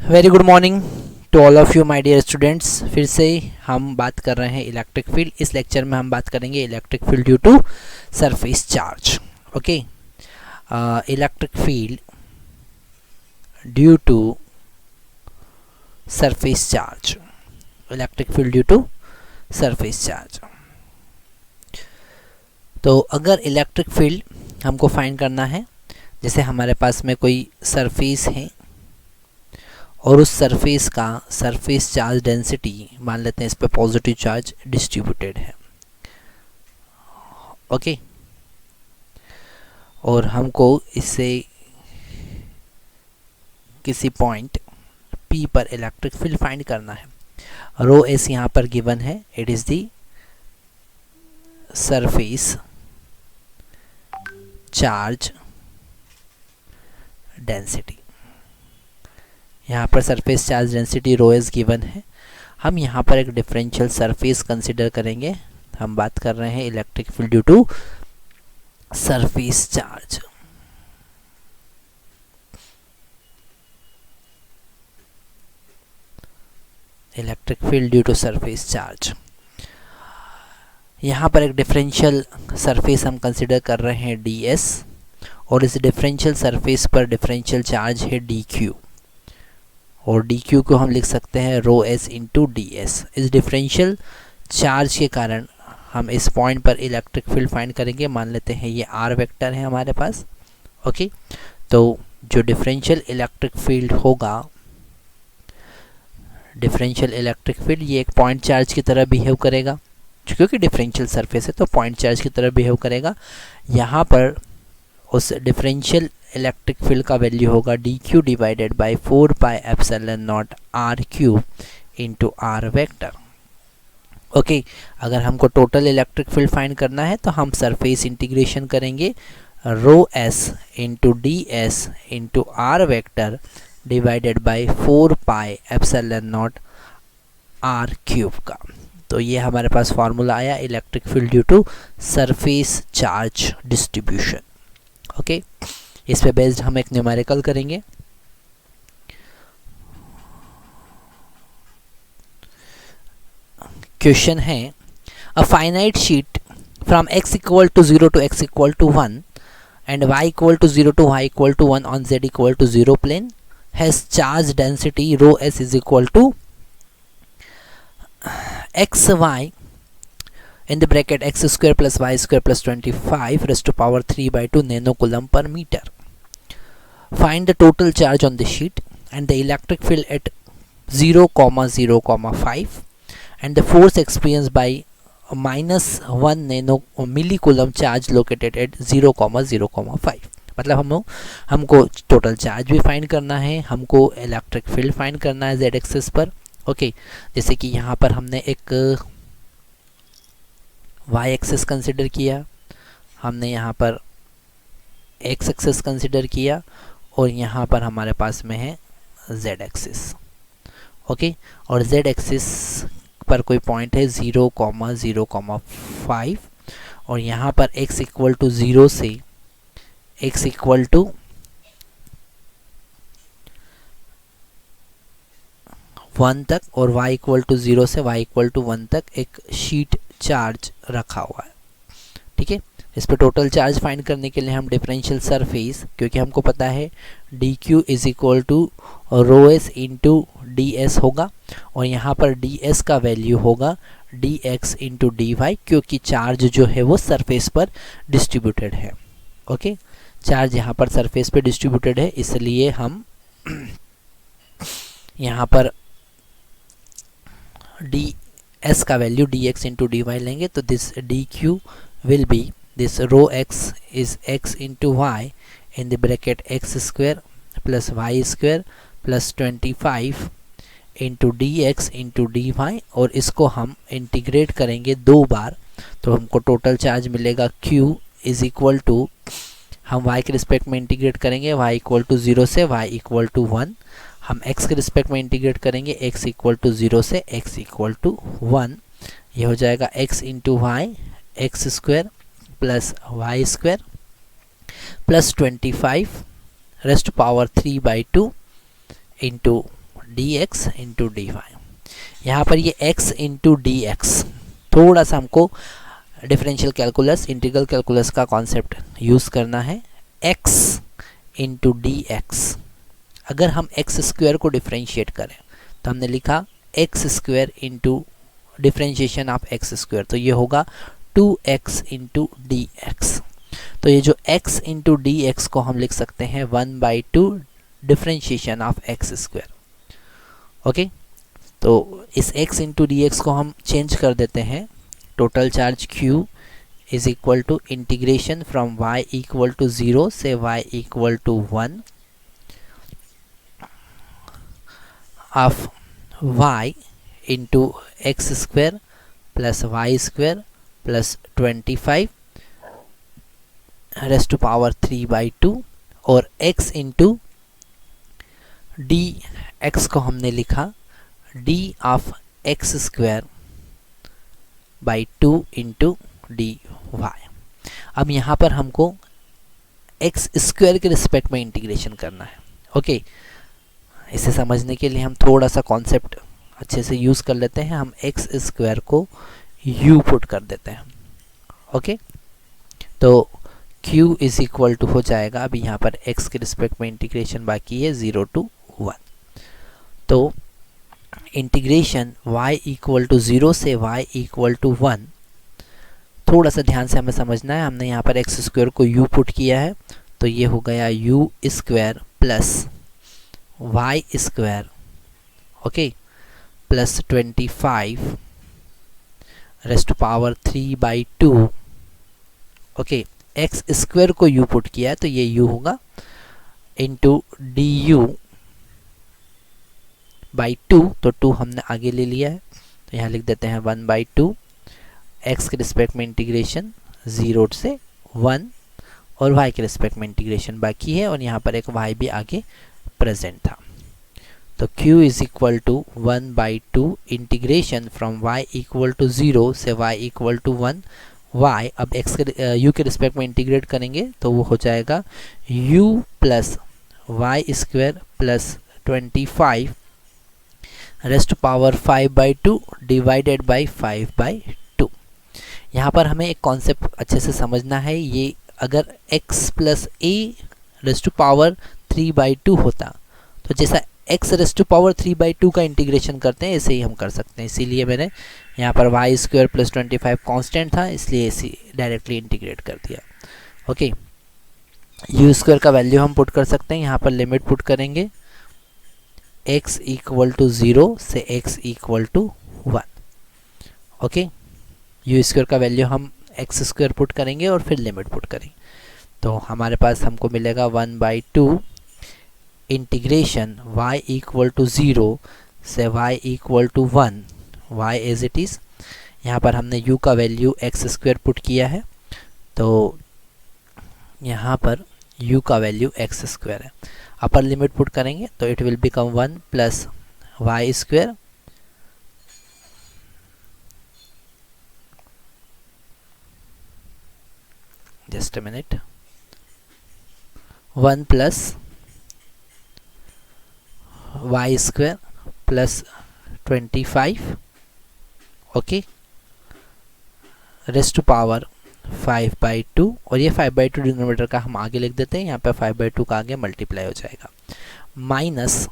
Very good morning to all of you my dear students. फिर से हम बात कर रहे हैं इलेक्ट्रिक फील्ड। इस लेक्चर में हम बात करेंगे electric field due to surface charge. Okay, electric field due to surface charge, electric field due to surface charge. तो अगर इलेक्ट्रिक फील्ड हमको फाइंड करना है, जैसे हमारे पास में कोई सरफेस है और उस सरफेस का सरफेस चार्ज डेंसिटी मान लेते हैं इस पे पॉजिटिव चार्ज डिस्ट्रीब्यूटेड है। ओके, और हमको इससे किसी पॉइंट P पर इलेक्ट्रिक फील्ड फाइंड करना है। रो एस यहाँ पर गिवन है, it is the surface charge density. यहाँ पर surface charge density rho S given है। हम यहाँ पर एक डिफरेंशियल सरफेस कंसिडर करेंगे। हम बात कर रहे हैं electric field due to surface charge. Electric field due to surface charge, यहाँ पर एक डिफरेंशियल सरफेस हम कंसिडर कर रहे हैं ds, और इस डिफरेंशियल सरफेस पर डिफरेंशियल चार्ज है dq, और dq को हम लिख सकते हैं rho S into D S. इस डिफरेंशियल चार्ज के कारण हम इस पॉइंट पर इलेक्ट्रिक फील्ड फाइंड करेंगे। मान लेते हैं ये r वेक्टर है हमारे पास। ओके, तो जो डिफरेंशियल इलेक्ट्रिक फील्ड होगा, डिफरेंशियल इलेक्ट्रिक फील्ड ये एक पॉइंट चार्ज की तरह बिहेव करेगा, क्योंकि डिफरेंशियल सरफेस है तो पॉइंट चार्ज की तरह बिहेव करेगा। यहाँ पर उस डिफरेंशियल इलेक्ट्रिक फील्ड का वैल्यू होगा dq divided by 4 pi epsilon naught r cube into r vector. Okay, अगर हमको टोटल इलेक्ट्रिक फील्ड फाइंड करना है तो हम सरफेस इंटीग्रेशन करेंगे rho S into D s into r vector divided by 4 pi epsilon naught r cube का। तो ये हमारे पास फॉर्मूला आया electric field due to surface charge distribution. Okay, इस पे बेस्ड हम एक न्यूमेरिकल करेंगे। क्वेश्चन है, a finite sheet from x equal to 0 to x equal to 1 and y equal to 0 to y equal to 1 on z equal to 0 plane has charge density rho s is equal to xy in the bracket x square plus y square plus 25 raised to power 3 by 2 nanocoulomb per meter. Find the total charge on the sheet and the electric field at 0, 0, 5 and the force experienced by minus 1 millicoulomb charge located at 0, 0, 5। मतलब हमको total charge भी find करना है, हमको electric field find करना है z axis पर। Okay, जैसे कि यहाँ पर हमने एक y एक्सिस कंसिडर किया, हमने यहाँ पर x एक्सिस कंसिडर किया, और यहाँ पर हमारे पास में है z एक्सिस। ओके, और z एक्सिस पर कोई पॉइंट है 0, 0, 5, और यहाँ पर x इक्वल टू 0 से x इक्वल टू 1 तक, और y इक्वल टू 0 से y इक्वल टू 1 तक एक शीट चार्ज रखा हुआ है। ठीक है, इस पे टोटल चार्ज फाइंड करने के लिए हम डिफरेंशियल सरफेस, क्योंकि हमको पता है dq is equal to rho S into D S होगा, और यहाँ पर ds का वैल्यू होगा dx इंटू dy, क्योंकि चार्ज जो है वो सरफेस पर डिस्ट्रीब्यूटेड है। ओके, चार्ज यहाँ पर सरफेस पे डिस्ट्रीब्यूटेड है, इसलिए हम यहाँ पर ds का वैल्यू dx इंटू dy लेंगे, तो this dq will be this rho x is x into y in the bracket x square plus y square plus 25 into dx into dy, और इसको हम इंटीग्रेट करेंगे 2 बार, तो हमको टोटल चार्ज मिलेगा q is equal to, हम y के respect में इंटीग्रेट करेंगे y इक्वल टू 0 से y इक्वल टू 1, हम x के रिस्पेक्ट में इंटीग्रेट करेंगे x इक्वल टू 0 से x इक्वल टू 1। ये हो जाएगा x into Y X square plus Y square plus 25 raised power 3/2 into dx into dy। यहाँ पर ये x इंटू डी एक्स, थोड़ा सा हमको डिफरेंशियल कैलकुलस, इंटीग्रल कैलकुलस का कॉन्सेप्ट यूज़ करना है। x इंटू डी एक्स, अगर हम एक्स स्क्वायर को डिफ्रेंशिएट करें तो हमने लिखा x square into differentiation of X square, तो ये होगा 2x इंटू डी एक्स। तो ये जो x इंटू डी एक्स को हम लिख सकते हैं 1/2 differentiation of X square. Okay, तो इस x इंटू डी एक्स को हम चेंज कर देते हैं। Total charge q is equal to integration from y equal to 0 से y equal to 1 of y into x square plus Y square plus 25 raised to power 3/2, और x into d x को हमने लिखा d of X square by 2 into D Y. अब यहाँ पर हमको X square के रिस्पेक्ट में इंटीग्रेशन करना है। ओके, इसे समझने के लिए हम थोड़ा सा कॉन्सेप्ट अच्छे से यूज़ कर लेते हैं। हम एक्स स्क्वायर को u पुट कर देते हैं। ओके, तो q इज इक्वल टू हो जाएगा, अभी यहाँ पर x के रिस्पेक्ट में इंटीग्रेशन बाकी है 0 to 1, तो इंटीग्रेशन y इक्वल टू 0 से y इक्वल टू 1। थोड़ा सा ध्यान से हमें समझना है, हमने यहाँ पर एक्स स्क्वायर को u पुट किया है, तो ये हो गया u square plus y square, okay, plus 25 raised to power 3/2। Okay, X square को u पुट किया है तो ये u होगा इंटू डी यू बाई 2, तो 2 हमने आगे ले लिया है, तो यहाँ लिख देते हैं 1/2। एक्स के रिस्पेक्ट में इंटीग्रेशन 0 से 1 और y के रिस्पेक्ट में इंटीग्रेशन बाकी है, और यहाँ पर एक y भी आगे प्रेजेंट था। तो q is equal to 1/2 integration from y equal to 0 से y इक्वल टू 1 y। अब x के u के रिस्पेक्ट में इंटीग्रेट करेंगे तो वो हो जाएगा u plus Y square plus 25 raised to power 5/2 divided by 5/2। यहाँ पर हमें एक कॉन्सेप्ट अच्छे से समझना है, ये अगर x plus a raised to power 3/2 होता तो जैसा x रेस्ट टू पावर 3/2 का इंटीग्रेशन करते हैं ऐसे ही हम कर सकते हैं, इसीलिए मैंने यहाँ पर वाई स्क्वायर प्लस 25 कांस्टेंट था इसलिए इसी डायरेक्टली इंटीग्रेट कर दिया। ओके, यू स्क्वायर का वैल्यू हम पुट कर सकते हैं, यहाँ पर लिमिट पुट करेंगे x इक्वल टू 0 से x equal to 1। Okay, U square का वैल्यू हम एक्स स्क्वायर पुट करेंगे और फिर लिमिट पुट करेंगे, तो हमारे पास हमको मिलेगा 1/2 इंटीग्रेशन y इक्वल टू 0 से y equal to 1, y as it is. यहाँ पर हमने u का वैल्यू एक्स स्क्वायर पुट किया है, तो यहाँ पर u का वैल्यू एक्स स्क्वायर है। अपर लिमिट पुट करेंगे तो it will become 1 plus Y square just a minute 1 plus Y square plus 25, okay, raised to power 5/2, और ये 5/2 डिनोमिनेटर का हम आगे लिख देते हैं, यहाँ पे 5/2 का आगे मल्टीप्लाई हो जाएगा, माइनस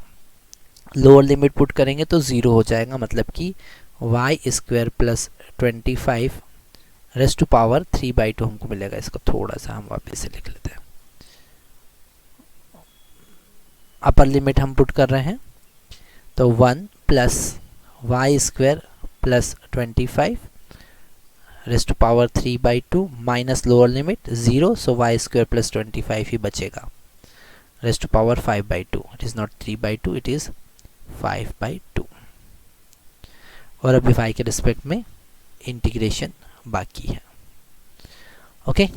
लोअर लिमिट पुट करेंगे तो 0 हो जाएगा, मतलब कि Y square plus 25 raised to power 3/2 हमको मिलेगा। इसको थोड़ा सा हम वापस से लिख लेते हैं, अपर लिमिट हम पुट कर रहे हैं तो 1 plus Y square plus 25 raised to power 3/2 minus lower limit 0, so Y square plus 25 ही बचेगा raised to power 5/2। It is not 3/2, it is 5/2, और अभी y के रिस्पेक्ट में इंटीग्रेशन बाकी है। ओके,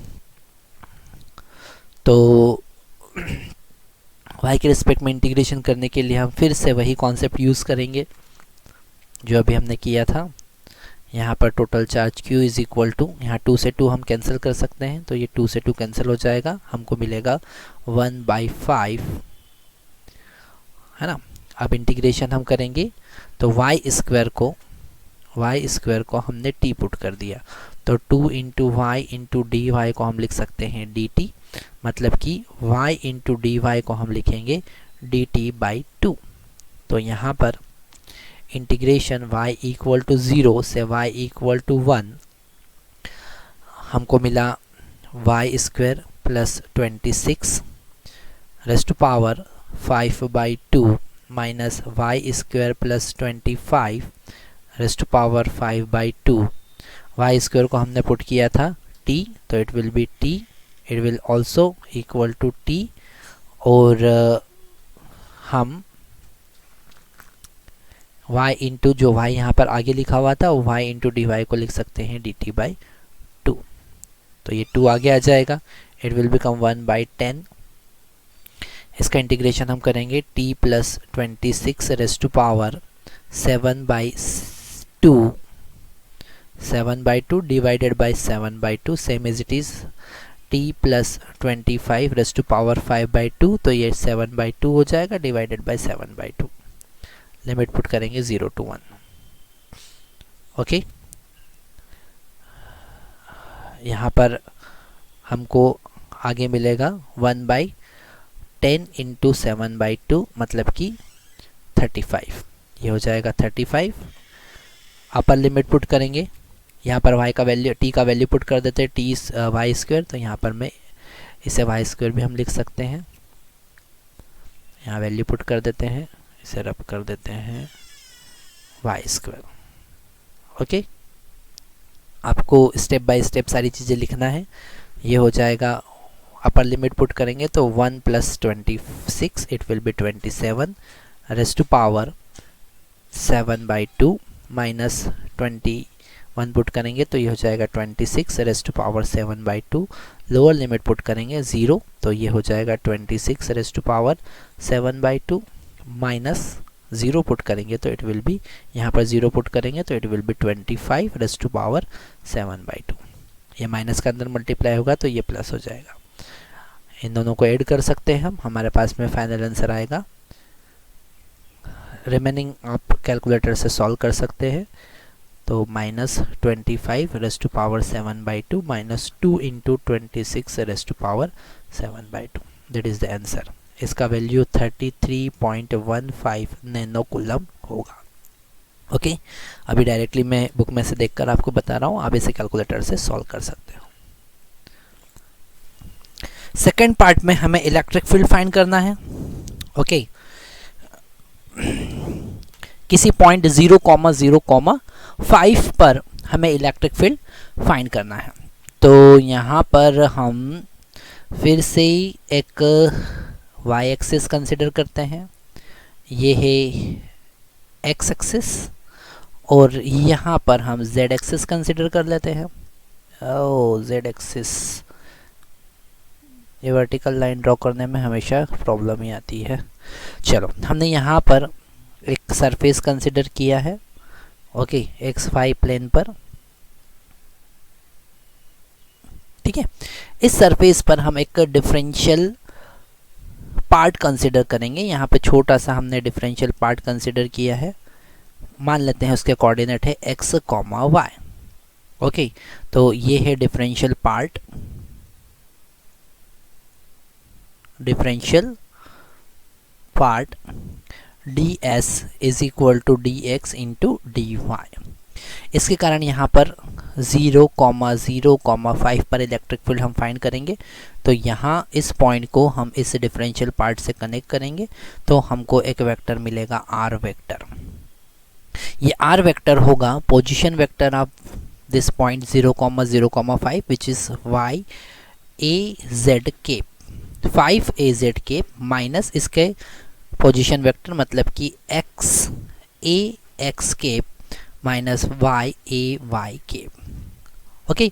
तो y के रिस्पेक्ट में इंटीग्रेशन करने के लिए हम फिर से वही कॉन्सेप्ट यूज़ करेंगे जो अभी हमने किया था। यहाँ पर total charge q is equal to, यहाँ 2 से 2 हम कैंसिल कर सकते हैं, तो ये 2 से 2 कैंसिल हो जाएगा, हमको मिलेगा 1/5, है ना। अब इंटीग्रेशन हम करेंगे तो वाई स्क्वायर को हमने टी पुट कर दिया, तो 2 into Y into D Y को हम लिख सकते हैं डी टी, मतलब कि y इंटू डी वाई को हम लिखेंगे डी टी बाई 2। तो यहाँ पर इंटीग्रेशन y इक्वल टू 0 से y इक्वल टू 1 हमको मिला Y square plus 26 raised to power 5/2 minus Y square plus 25 raised to power 5/2। Y square को हमने पुट किया था t, तो it will be t, it will also equal to t, और हम y इंटू जो y यहाँ पर आगे लिखा हुआ था y इंटू डी वाई को लिख सकते हैं डी टी बाई 2। तो ये 2 आगे आ जाएगा, इट विल बिकम 1/10। इसका इंटीग्रेशन हम करेंगे t plus 26 raised to power 7/2 divided by 7/2, same as it is t plus 25 raised to power 5/2, तो ये 7/2 हो जाएगा डिवाइडेड बाई 7/2। लिमिट पुट करेंगे 0 to 1। ओके, यहाँ पर हमको आगे मिलेगा 1/10 इंटू 7/2, मतलब कि 35। ये हो जाएगा 35। अपर लिमिट पुट करेंगे, यहाँ पर y का वैल्यू t का वैल्यू पुट कर देते हैं, t वाई स्क्वायर, तो यहाँ पर मैं इसे वाई स्क्वायर भी हम लिख सकते हैं। यहाँ वैल्यू पुट कर देते हैं, इसे रब कर देते हैं वाई स्क्वायर। ओके, आपको स्टेप बाय स्टेप सारी चीज़ें लिखना है। ये हो जाएगा, अपर लिमिट पुट करेंगे तो 1 plus 26 it will be 27 raised to power 7/2 minus 21 put करेंगे तो ये हो जाएगा 26 raised to power 7/2। Lower limit put करेंगे 0, तो ये हो जाएगा 26 raised to power 7/2 minus 0 put करेंगे तो इट विल बी, यहाँ पर 0 पुट करेंगे तो it will be 25 raised to power 7/2। ये माइनस का अंदर मल्टीप्लाई होगा तो ये प्लस हो जाएगा। इन दोनों को ऐड कर सकते हैं हम, हमारे पास में फाइनल आंसर आएगा। रिमेनिंग आप कैलकुलेटर से सॉल्व कर सकते हैं। तो minus 25 raised to power 7/2 minus 2 into 26 raised to power 7/2, that is the answer. इसका वैल्यू 33.15 नैनो कूलम होगा। ओके, अभी डायरेक्टली मैं बुक में से देखकर आपको बता रहा हूँ, आप इसे कैलकुलेटर से सॉल्व कर सकते हो। सेकेंड पार्ट में हमें इलेक्ट्रिक फील्ड फाइंड करना है। ओके, किसी पॉइंट 0,0,5 पर हमें इलेक्ट्रिक फील्ड फाइंड करना है। तो यहाँ पर हम फिर से एक y एक्सिस कंसिडर करते हैं, ये है x एक्सिस, और यहाँ पर हम z एक्सिस कंसिडर कर लेते हैं। ओ z एक्सिस, ये वर्टिकल लाइन ड्रॉ करने में हमेशा प्रॉब्लम ही आती है। चलो, हमने यहाँ पर एक सरफेस कंसिडर किया है, ओके, xy प्लेन पर। ठीक है, इस सरफेस पर हम एक डिफरेंशियल पार्ट कंसिडर करेंगे। यहाँ पे छोटा सा हमने डिफरेंशियल पार्ट कंसिडर किया है, मान लेते हैं उसके कोऑर्डिनेट है x, y। ओके, तो ये है differential part, ds is equal to dx into dy। इसके कारण यहाँ पर 0,0,5 पर इलेक्ट्रिक फील्ड हम फाइंड करेंगे। तो यहाँ इस पॉइंट को हम इस डिफरेंशियल पार्ट से कनेक्ट करेंगे तो हमको एक वेक्टर मिलेगा r वेक्टर। ये r वेक्टर होगा position vector of this point 0,0,5 which is y a z cap 5az cap minus इसके पोजीशन वेक्टर मतलब कि x a x cap minus y a y cap. Okay,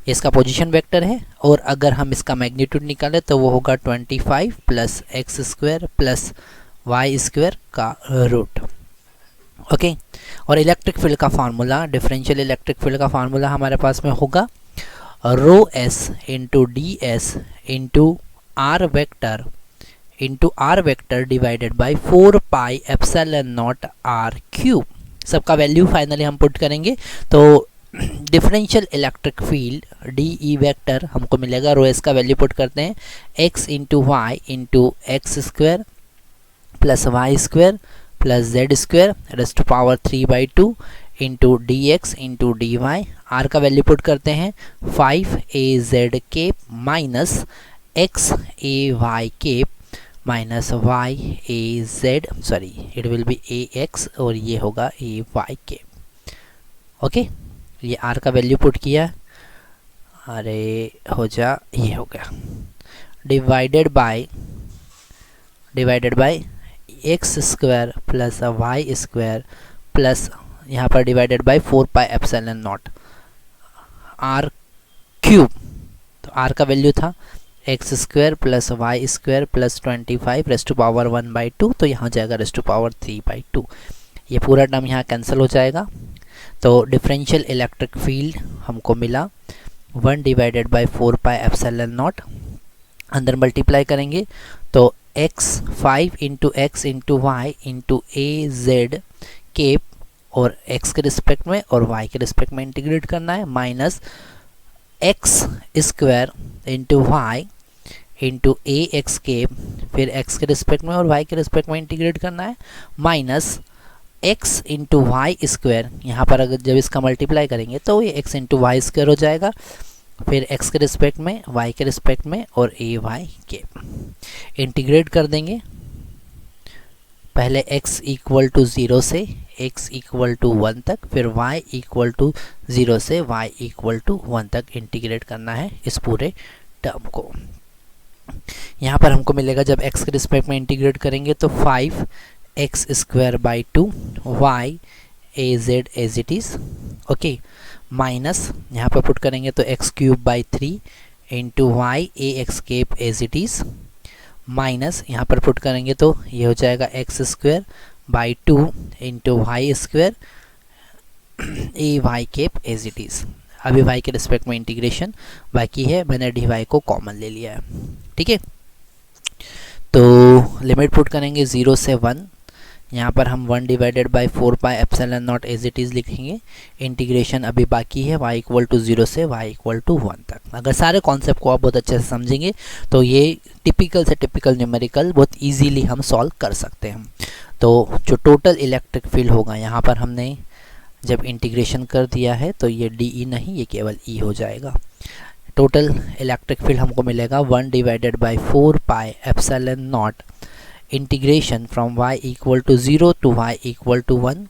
इसका position vector है, और अगर हम इसका मैग्नीट्यूड निकालें तो वो होगा 25 plus x square plus Y square का रूट। ओके, और इलेक्ट्रिक फील्ड का फार्मूला, डिफरेंशियल इलेक्ट्रिक फील्ड का फार्मूला हमारे पास में होगा rho S into D s into r vector into r vector divided by 4 pi epsilon not r cube. सबका value finally हम पुट करेंगे तो differential electric field d e vector हमको मिलेगा, रो एस का वैल्यू पुट करते हैं x into Y into x square plus Y square plus z square raise to power 3/2 into d x into D y. R का value put करते हैं 5az cap minus x a y cap minus y a z, sorry it will be a x और ये होगा a y cap. Okay, ये r का value put किया, अरे हो जा, ये हो गया divided by x square plus Y square plus यहाँ पर divided by 4 pi epsilon not r cube. तो आर का वैल्यू था x square plus Y square plus 25 raise to power 1/2, तो यहाँ जाएगा रेज़ टू पावर 3/2। ये पूरा टर्म यहाँ कैंसिल हो जाएगा। तो डिफरेंशियल इलेक्ट्रिक फील्ड हमको मिला 1 divided by 4 pi epsilon naught, अंदर मल्टीप्लाई करेंगे तो x 5 into x into Y into a z cap और x के रिस्पेक्ट में और y के रिस्पेक्ट में इंटीग्रेट करना है, minus x square into Y into a x cap, फिर x के रिस्पेक्ट में और y के रिस्पेक्ट में इंटीग्रेट करना है, minus x into y square. यहाँ पर अगर जब इसका मल्टीप्लाई करेंगे तो ये x इंटू वाई स्क्वायर हो जाएगा, फिर x के रिस्पेक्ट में y के रिस्पेक्ट में और ए वाई के इंटीग्रेट कर देंगे। पहले x इक्वल टू 0 से x इक्वल टू 1 तक, फिर y इक्वल टू 0 से y इक्वल टू 1 तक इंटीग्रेट करना है इस पूरे टर्म को। यहाँ पर हमको मिलेगा जब x के रिस्पेक्ट में इंटीग्रेट करेंगे तो 5x square by 2 y a z as it is, okay, minus यहाँ पर पुट करेंगे तो x cube by 3 into y a x cap as it is, minus यहाँ पर पुट करेंगे तो ये हो जाएगा x square by 2 into y square a y cap as it is. अभी वाई के रिस्पेक्ट में इंटीग्रेशन बाकी है, मैंने डी वाई को कॉमन ले लिया है, ठीक है। तो लिमिट पुट करेंगे 0 से 1, यहाँ पर हम 1 divided by 4 pi epsilon not as it is लिखेंगे। इंटीग्रेशन अभी बाकी है y इक्वल टू 0 से y इक्वल टू 1 तक। अगर सारे कॉन्सेप्ट को आप बहुत अच्छे से समझेंगे तो ये टिपिकल से टिपिकल न्यूमेरिकल बहुत इजीली हम सॉल्व कर सकते हैं। तो जो टोटल इलेक्ट्रिक फील्ड होगा यहाँ पर हमने जब इंटीग्रेशन कर दिया है तो ये डी ई नहीं, ये केवल ई हो जाएगा। टोटल इलेक्ट्रिक फील्ड हमको मिलेगा 1 divided by 4 pi epsilon not integration from y equal to 0 to y equal to 1।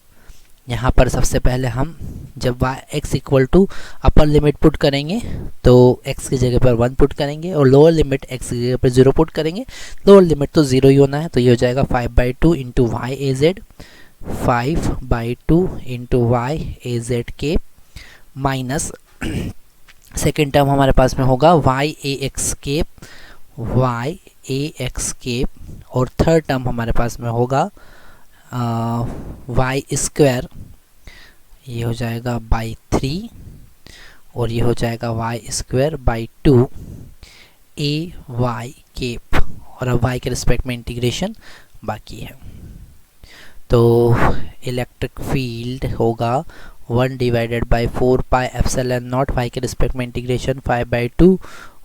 यहाँ पर सबसे पहले हम जब x equal to upper limit put करेंगे तो x की जगह पर 1 पुट करेंगे और लोअर लिमिट x की जगह पर 0 पुट करेंगे। लोअर लिमिट तो 0 ही होना है, तो ये हो जाएगा 5/2 into y a Z, 5/2 into y a z के, माइनस सेकेंड टर्म हमारे पास में होगा Y a x cap, Y a x cap, और थर्ड टर्म हमारे पास में होगा वाई स्क्वायर, ये हो जाएगा बाई 3 और ये हो जाएगा y square by 2 a y cap, और अब वाई के रिस्पेक्ट में इंटीग्रेशन बाकी है। तो इलेक्ट्रिक फील्ड होगा 1 divided by 4 pi epsilon naught, y के रिस्पेक्ट में integration 5/2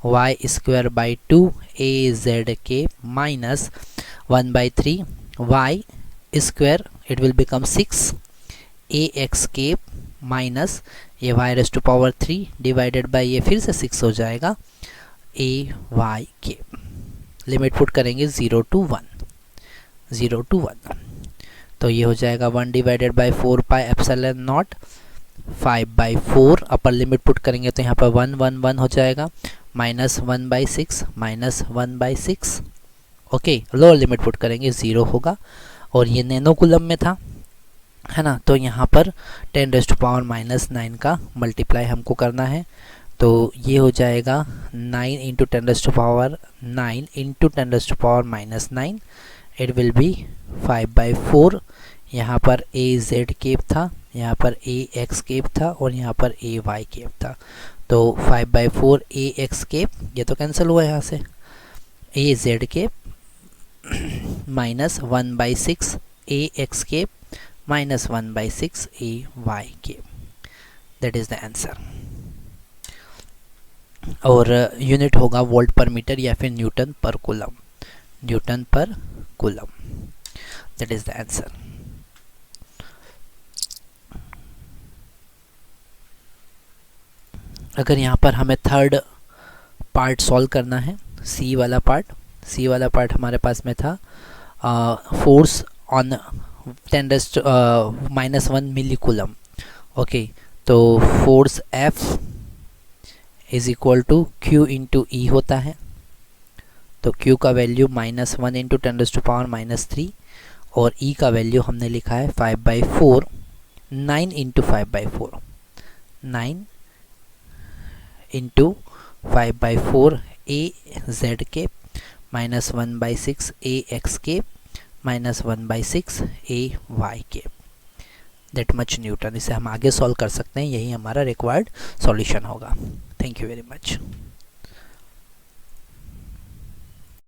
Y square by 2 a z के, minus 1/3 y square, it will become 6 a x cap, minus ये y raise to power 3 divided by ये फिर से 6 हो जाएगा a y cap. Limit put करेंगे 0 to 1, तो ये हो जाएगा 1 divided by 4 pi epsilon naught 5/4, upper limit put करेंगे तो यहाँ पर 1 1 1 हो जाएगा, minus 1/6 minus 1/6, okay. Lower limit put करेंगे 0 होगा, और ये नैनो कूलम में था, है ना, तो यहाँ पर 10⁻⁻9 का मल्टीप्लाई हमको करना है, तो ये हो जाएगा 9 into 10⁻9 into 10⁻⁻9, it will B 5/4। यहाँ पर ए जेड केप था, यहाँ पर ए एक्स केप था और यहाँ पर ए वाई केप था, तो 5/4 ए एक्स केप, ये तो कैंसिल हुआ यहाँ से, a z cap minus 1/6 a x cap minus 1/6 a y cap, that is the answer. और यूनिट होगा वोल्ट पर मीटर या फिर न्यूटन पर कूलम, न्यूटन पर coulomb, that is the answer. अगर यहाँ पर हमें थर्ड पार्ट सॉल्व करना है, सी वाला पार्ट हमारे पास में था force on 10⁻⁻1 milli coulomb. Okay, तो force F is equal to Q into E होता है, तो Q का वैल्यू -1 इंटू 10⁻³ और E का वैल्यू हमने लिखा है 5/4, 9 इंटू 5/4, 9 इंटू 5/4 ए जेड के माइनस 1/6 ए एक्स के माइनस 1/6 ए वाई के, दैट मच न्यूटन। इसे हम आगे सॉल्व कर सकते हैं, यही हमारा रिक्वायर्ड सॉल्यूशन होगा। Thank you very much.